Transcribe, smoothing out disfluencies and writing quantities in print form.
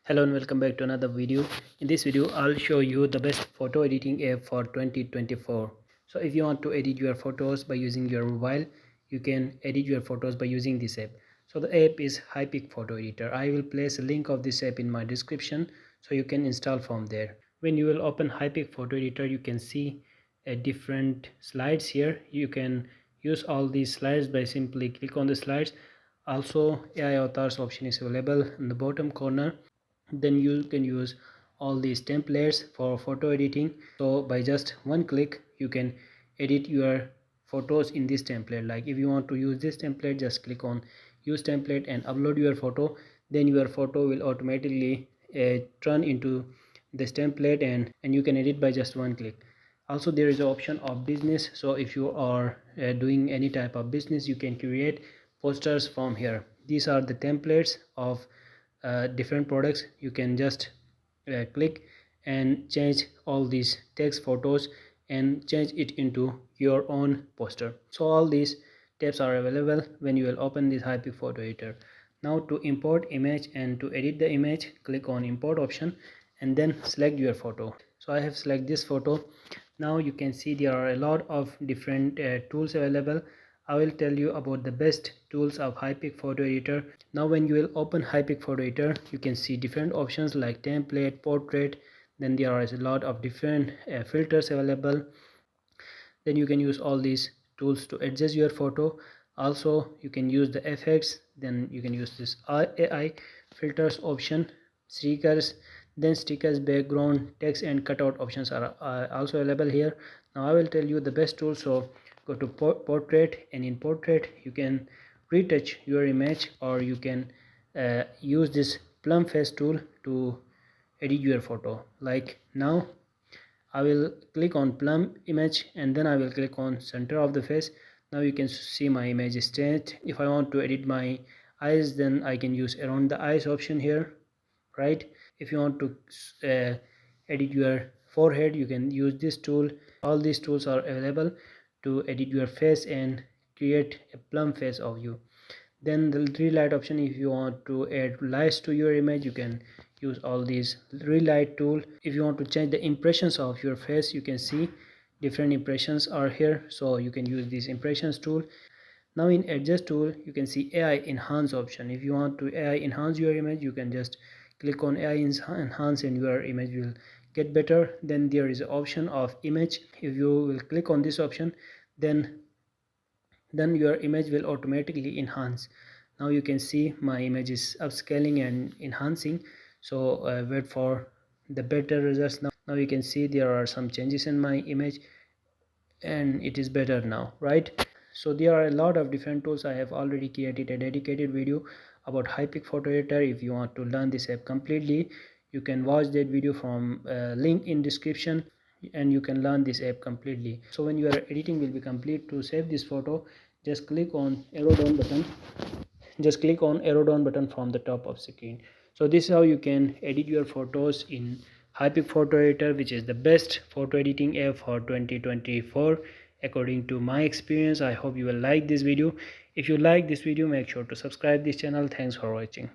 Hello and welcome back to another video. In this video I'll show you the best photo editing app for 2024. So if you want to edit your photos by using your mobile, you can edit your photos by using this app. So the app is Hypic photo editor. I will place a link of this app in my description so you can install from there. When you will open Hypic photo editor, you can see different slides here. You can use all these slides by simply click on the slides. Also AI avatars option is available in the bottom corner. Then you can use all these templates for photo editing. So by just one click you can edit your photos in this template. Like if you want to use this template, just click on use template and upload your photo. Then your photo will automatically turn into this template and you can edit by just one click. Also there is an option of business. So if you are doing any type of business, you can create posters from here. These are the templates of different products. You can just click and change all these text photos and change it into your own poster. So all these tabs are available when you will open this Hypic photo editor. Now to import image and to edit the image, click on import option and then select your photo. So I have selected this photo. Now you can see there are a lot of different tools available. I will tell you about the best tools of Hypic photo editor. Now when you will open Hypic photo editor, you can see different options like template, portrait. Then there is a lot of different filters available. Then you can use all these tools to adjust your photo. Also you can use the effects. Then you can use this AI filters option, stickers. Then stickers, background, text and cutout options are also available here. Now I will tell you the best tool. So go to portrait, and in portrait you can retouch your image, or you can use this plum face tool to edit your photo. Like now I will click on plum image and then I will click on center of the face. Now you can see my image is changed. If I want to edit my eyes, then I can use around the eyes option here, right? If you want to edit your forehead, you can use this tool. All these tools are available to edit your face and create a plum face of you. Then the relight option, if you want to add lights to your image, you can use all these relight tool. If you want to change the impressions of your face, you can see different impressions are here, so you can use this impressions tool. Now in adjust tool you can see AI enhance option. If you want to AI enhance your image, you can just click on AI enhance and your image will get better. Then there is an option of image. If you will click on this option, then your image will automatically enhance. Now you can see my image is upscaling and enhancing. So wait for the better results. Now you can see there are some changes in my image and it is better now, right? So there are a lot of different tools. I have already created a dedicated video about Hypic photo editor. If you want to learn this app completely, you can watch that video from link in description and you can learn this app completely. So when your editing will be complete, to save this photo, just click on arrow down button. Just click on arrow down button from the top of screen. So this is how you can edit your photos in Hypic photo editor, which is the best photo editing app for 2024 according to my experience. I hope you will like this video. If you like this video, make sure to subscribe this channel. Thanks for watching.